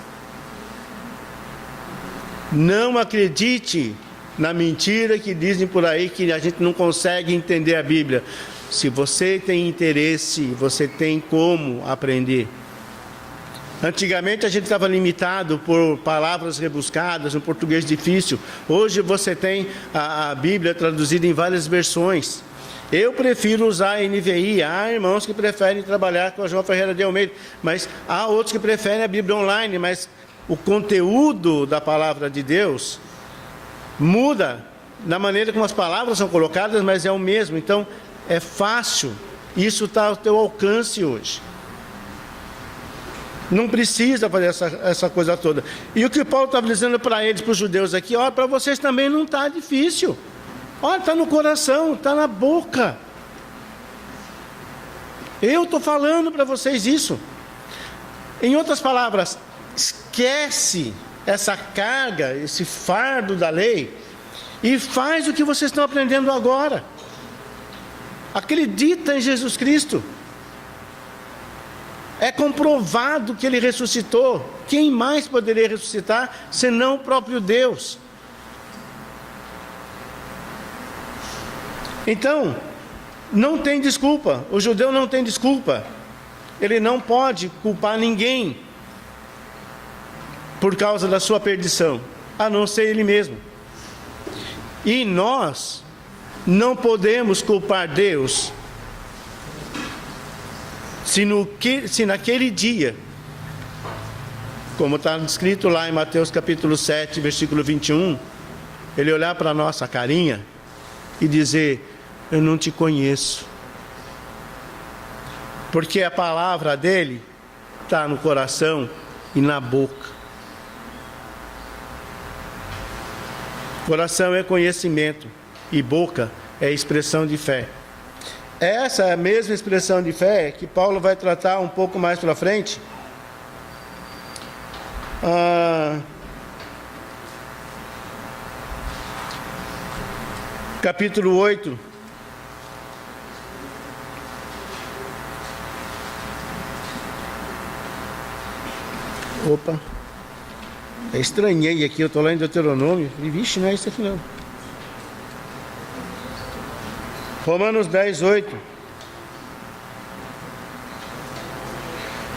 Não acredite na mentira que dizem por aí que a gente não consegue entender a Bíblia. Se você tem interesse, você tem como aprender. Antigamente a gente estava limitado por palavras rebuscadas, um português difícil. Hoje você tem a Bíblia traduzida em várias versões. Eu prefiro usar a NVI. Há irmãos que preferem trabalhar com a João Ferreira de Almeida, mas há outros que preferem a Bíblia online. Mas o conteúdo da palavra de Deus muda na maneira como as palavras são colocadas, mas é o mesmo. Então é fácil. Isso está ao teu alcance hoje. Não precisa fazer essa coisa toda. E o que Paulo estava dizendo para eles, para os judeus aqui, olha, para vocês também não está difícil. Olha, está no coração, está na boca. Eu estou falando para vocês isso. Em outras palavras, esquece essa carga, esse fardo da lei e faz o que vocês estão aprendendo agora. Acredita em Jesus Cristo. É comprovado que Ele ressuscitou. Quem mais poderia ressuscitar senão o próprio Deus? Então, não tem desculpa. O judeu não tem desculpa. Ele não pode culpar ninguém por causa da sua perdição, a não ser ele mesmo. E nós não podemos culpar Deus se naquele dia, como está escrito lá em Mateus capítulo 7, versículo 21, Ele olhar para a nossa carinha e dizer: eu não te conheço. Porque a palavra dele está no coração e na boca. Coração é conhecimento e boca é expressão de fé. Essa é a mesma expressão de fé que Paulo vai tratar um pouco mais para frente. Capítulo 8. Opa. Eu estranhei aqui, eu estou lá em Deuteronômio. E vixe, não é isso aqui não. Romanos 10, 8.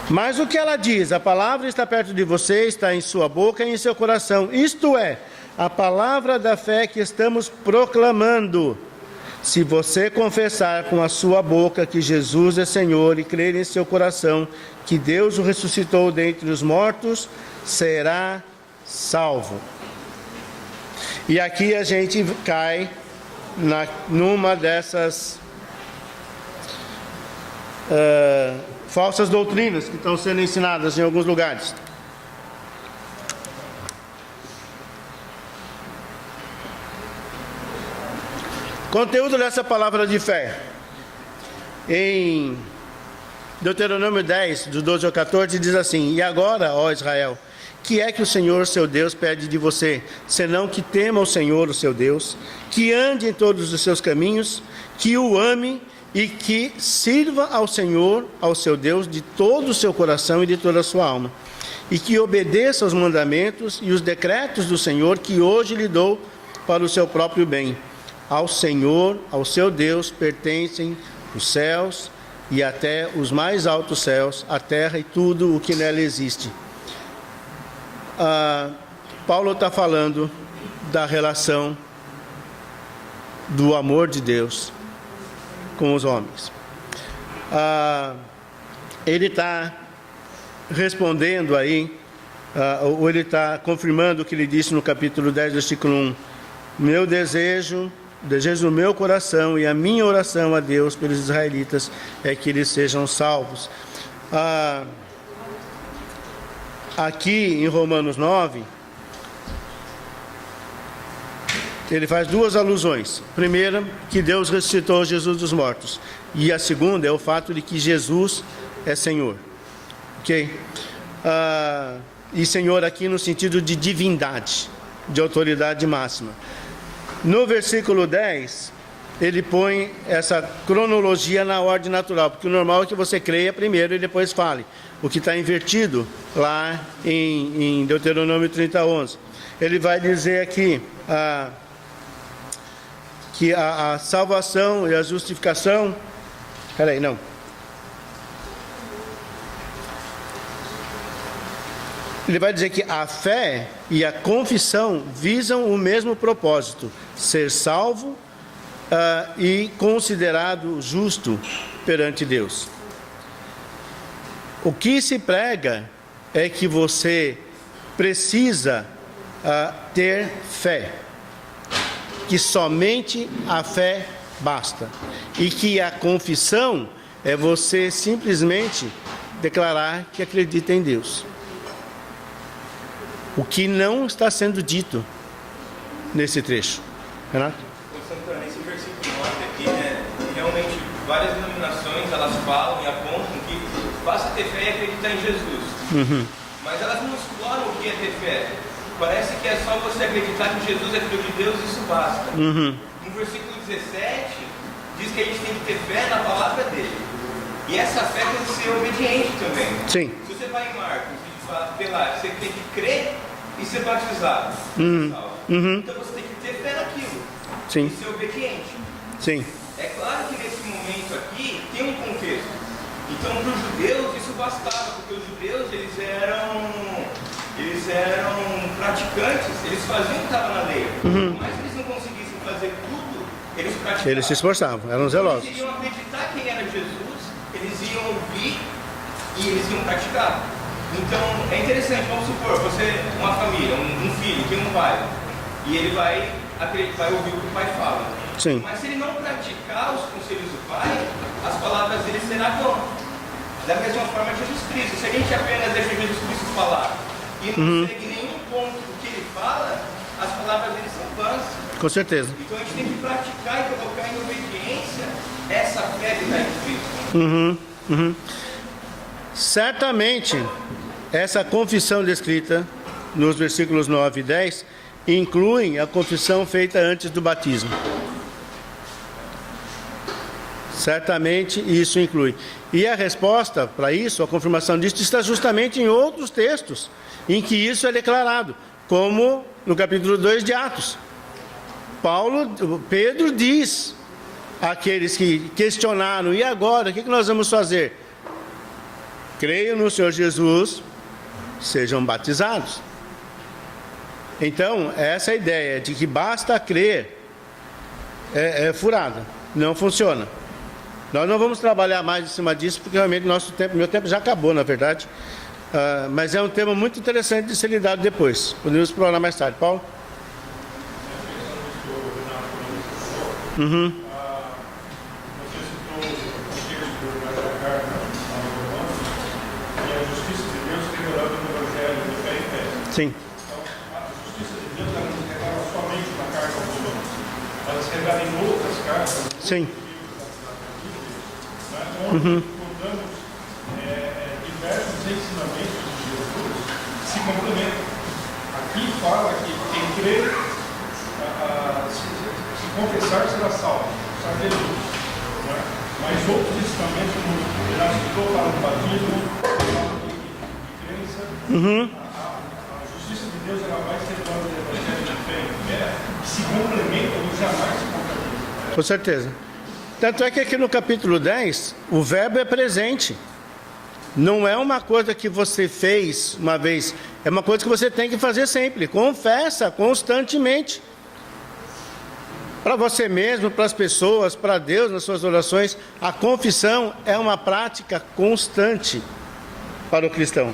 Mas o que ela diz? A palavra está perto de você, está em sua boca e em seu coração. Isto é, a palavra da fé que estamos proclamando. Se você confessar com a sua boca que Jesus é Senhor e crer em seu coração que Deus o ressuscitou dentre os mortos, será salvo. E aqui a gente cai numa dessas falsas doutrinas que estão sendo ensinadas em alguns lugares. Conteúdo dessa palavra de fé. Em Deuteronômio 10, do 12 ao 14, diz assim: E agora, ó Israel, que é que o Senhor, seu Deus, pede de você, senão que tema o Senhor, o seu Deus, que ande em todos os seus caminhos, que o ame e que sirva ao Senhor, ao seu Deus, de todo o seu coração e de toda a sua alma, e que obedeça aos mandamentos e os decretos do Senhor, que hoje lhe dou para o seu próprio bem. Ao Senhor, ao seu Deus, pertencem os céus e até os mais altos céus, a terra e tudo o que nela existe. Paulo está falando da relação do amor de Deus com os homens. Ele está respondendo aí, ou ele está confirmando o que ele disse no capítulo 10, versículo 1. Meu desejo do meu coração e a minha oração a Deus pelos israelitas é que eles sejam salvos. Aqui em Romanos 9, ele faz duas alusões. Primeira, que Deus ressuscitou Jesus dos mortos. E a segunda é o fato de que Jesus é Senhor. Ok? E Senhor aqui no sentido de divindade, de autoridade máxima. No versículo 10, ele põe essa cronologia na ordem natural, porque o normal é que você creia primeiro e depois fale. O que está invertido lá em Deuteronômio 30, 11. Ele vai dizer aqui que a salvação e a justificação... Peraí, não. Ele vai dizer que a fé e a confissão visam o mesmo propósito: ser salvo e considerado justo perante Deus. O que se prega é que você precisa ter fé, que somente a fé basta, e que a confissão é você simplesmente declarar que acredita em Deus. O que não está sendo dito nesse trecho. Renato? Nesse versículo 9 aqui, né, realmente várias denominações elas falam e apontam que basta ter fé e acreditar em Jesus. Mas elas não exploram o que é ter fé. Parece que é só você acreditar que Jesus é Filho de Deus e isso basta. No versículo 17 diz que a gente tem que ter fé na palavra dele. E essa fé tem que ser obediente também. Sim. Se você vai em Marcos e fala, você tem que crer e ser batizado. Então você tem que ter fé naquilo. Sim. E ser obediente. Sim. É claro que nesse momento aqui tem um contexto. Então para os judeus isso bastava, porque os judeus eles eram praticantes, eles faziam o que estava na lei. Mas se eles não conseguissem fazer tudo, eles praticavam. Eles se esforçavam, eram zelosos. Eles iriam acreditar quem era Jesus, eles iam ouvir e eles iam praticar. Então é interessante, vamos supor, você, uma família, um filho, tem um pai, e ele vai ouvir o que o pai fala. Sim. Mas se ele não praticar os conselhos do pai, as palavras dele serão vão. Da mesma forma Jesus Cristo. Se a gente apenas deixa Jesus Cristo falar e não segue nenhum ponto do que ele fala, as palavras dele são vãs. Com certeza. Então a gente tem que praticar e colocar em obediência essa fé que está em Cristo. Certamente, essa confissão descrita nos versículos 9 e 10 inclui a confissão feita antes do batismo. Certamente isso inclui. E a resposta para isso, a confirmação disso, está justamente em outros textos em que isso é declarado, como no capítulo 2 de Atos. Pedro diz àqueles que questionaram, e agora, o que nós vamos fazer? Creiam no Senhor Jesus, sejam batizados. Então, essa ideia de que basta crer é furada, não funciona. Nós não vamos trabalhar mais em cima disso, porque realmente meu tempo já acabou, na verdade. Mas é um tema muito interessante de ser lidado depois. Podemos explorar mais tarde. Paulo? Você citou o texto da carta aos Romanos, e a justiça de Deus revelada no Evangelho de fé em fé. Sim. Então, a justiça de Deus ela não se revela somente na carta aos Romanos, ela se revela em outras cartas. Sim. Onde encontramos diversos ensinamentos de Jesus que se complementam. Aqui fala que quem crê, se confessar, será salvo. Sabe Jesus. Né? Mas outros ensinamentos, como já citou, falam do batismo, falam de crença. A justiça de Deus ela vai ser dada no evangelho de fé e fé, que se complementam e jamais se contradizem. Com certeza. Tanto é que aqui no capítulo 10, o verbo é presente. Não é uma coisa que você fez uma vez, é uma coisa que você tem que fazer sempre. Confessa constantemente. Para você mesmo, para as pessoas, para Deus, nas suas orações, a confissão é uma prática constante para o cristão.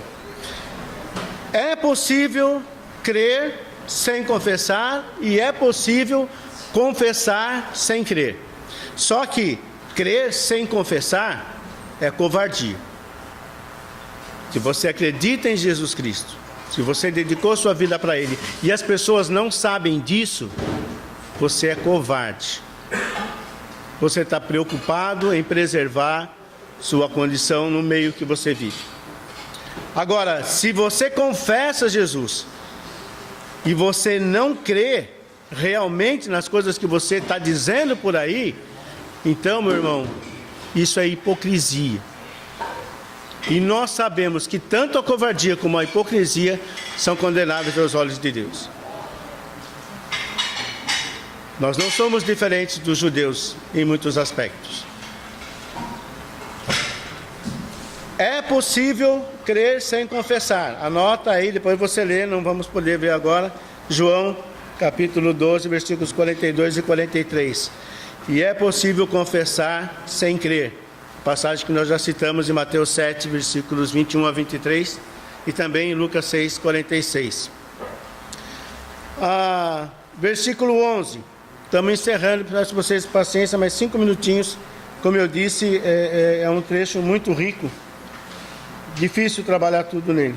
É possível crer sem confessar e é possível confessar sem crer. Só que crer sem confessar é covardia. Se você acredita em Jesus Cristo, se você dedicou sua vida para Ele e as pessoas não sabem disso, você é covarde. Você está preocupado em preservar sua condição no meio que você vive. Agora, se você confessa Jesus e você não crê realmente nas coisas que você está dizendo por aí, então, meu irmão, isso é hipocrisia. E nós sabemos que tanto a covardia como a hipocrisia são condenáveis aos olhos de Deus. Nós não somos diferentes dos judeus em muitos aspectos. É possível crer sem confessar. Anota aí, depois você lê, não vamos poder ver agora. João, capítulo 12, versículos 42 e 43. E é possível confessar sem crer. Passagem que nós já citamos em Mateus 7, versículos 21 a 23. E também em Lucas 6, 46. Versículo 11. Estamos encerrando, peço a vocês paciência, mais 5 minutinhos. Como eu disse, é um trecho muito rico difícil trabalhar tudo nele.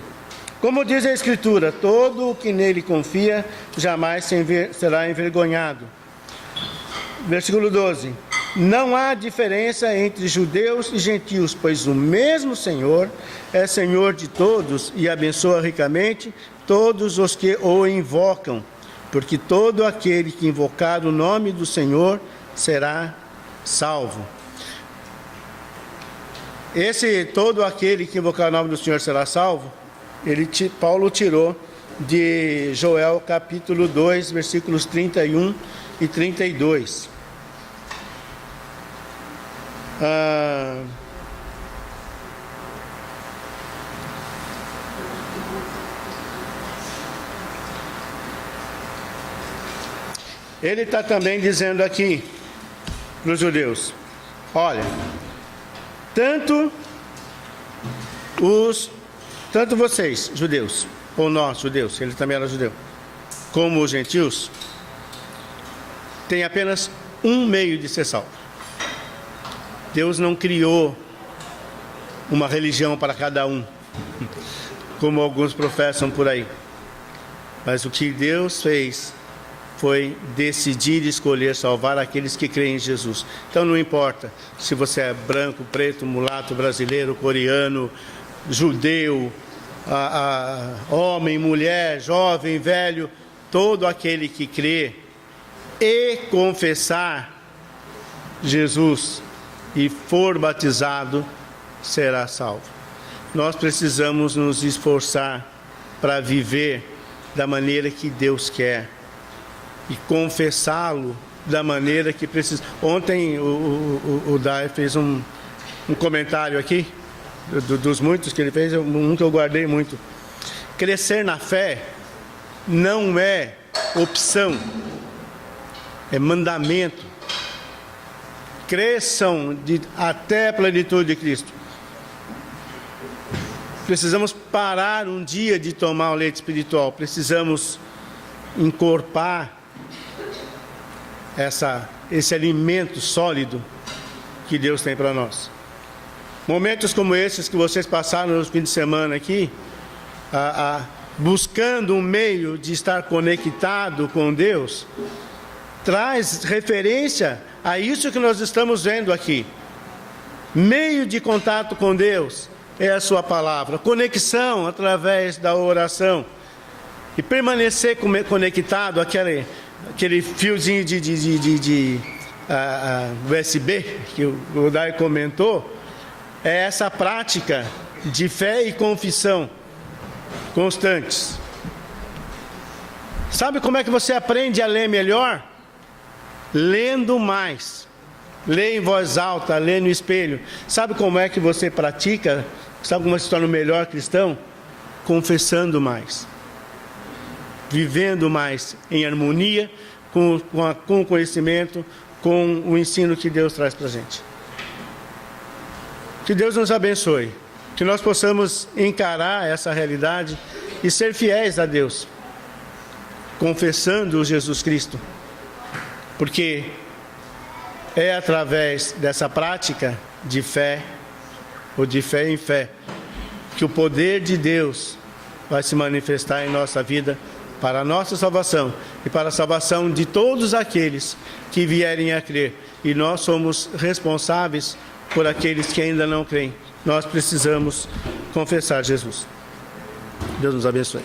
Como diz a Escritura, todo o que nele confia jamais será envergonhado. Versículo 12. Não há diferença entre judeus e gentios, pois o mesmo Senhor é Senhor de todos e abençoa ricamente todos os que o invocam, porque todo aquele que invocar o nome do Senhor será salvo. Esse todo aquele que invocar o nome do Senhor será salvo, Paulo tirou de Joel capítulo 2, versículos 31 e 32. Ele está também dizendo aqui para os judeus: olha, tanto vocês, judeus, ou nós, judeus, ele também era judeu, como os gentios, tem apenas um meio de ser salvo. Deus não criou uma religião para cada um, como alguns professam por aí. Mas o que Deus fez foi decidir escolher salvar aqueles que creem em Jesus. Então não importa se você é branco, preto, mulato, brasileiro, coreano, judeu, homem, mulher, jovem, velho, todo aquele que crê e confessar Jesus e for batizado será salvo. Nós precisamos nos esforçar para viver da maneira que Deus quer e confessá-lo da maneira que precisa. Ontem o Dai fez um comentário aqui, dos muitos que ele fez, um que eu guardei muito. Crescer na fé não é opção, é mandamento. Cresçam até a plenitude de Cristo. Precisamos parar um dia de tomar o leite espiritual. Precisamos encorpar esse alimento sólido que Deus tem para nós. Momentos como esses que vocês passaram no fim de semana aqui, buscando um meio de estar conectado com Deus, traz referência a isso que nós estamos vendo aqui. Meio de contato com Deus é a sua palavra, conexão através da oração, e permanecer conectado aquele fiozinho de USB que o Dai comentou, é essa prática de fé e confissão constantes. Sabe como é que você aprende a ler melhor? Lendo mais. Lê em voz alta, lê no espelho. Sabe como é que você pratica? Sabe como você se torna o melhor cristão? Confessando mais. Vivendo mais em harmonia com o conhecimento, com o ensino que Deus traz para a gente. Que Deus nos abençoe. Que nós possamos encarar essa realidade e ser fiéis a Deus, confessando Jesus Cristo. Porque é através dessa prática de fé, ou de fé em fé, que o poder de Deus vai se manifestar em nossa vida, para a nossa salvação e para a salvação de todos aqueles que vierem a crer. E nós somos responsáveis por aqueles que ainda não creem. Nós precisamos confessar Jesus. Deus nos abençoe.